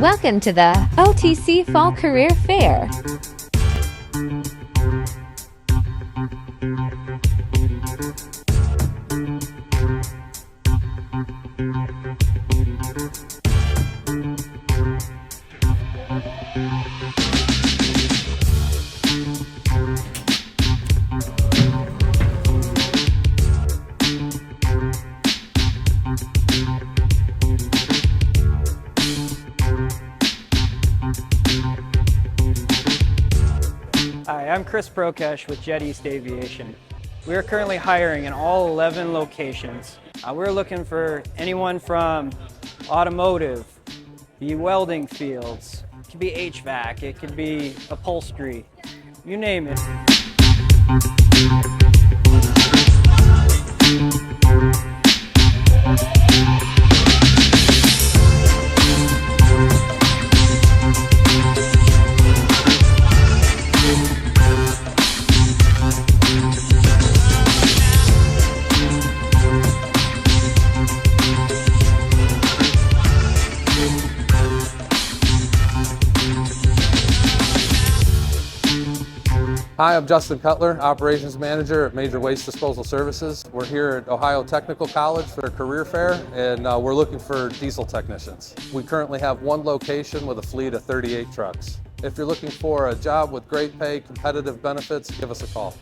Welcome to the OTC Fall Career Fair. Hi, I'm Chris Prokesh with Jet East Aviation. We are currently hiring in all 11 locations. We're looking for anyone from automotive, the welding fields, it could be HVAC, it could be upholstery, you name it. Hi, I'm Justin Cutler, Operations Manager at Major Waste Disposal Services. We're here at Ohio Technical College for a career fair, and we're looking for diesel technicians. We currently have one location with a fleet of 38 trucks. If you're looking for a job with great pay, competitive benefits, give us a call.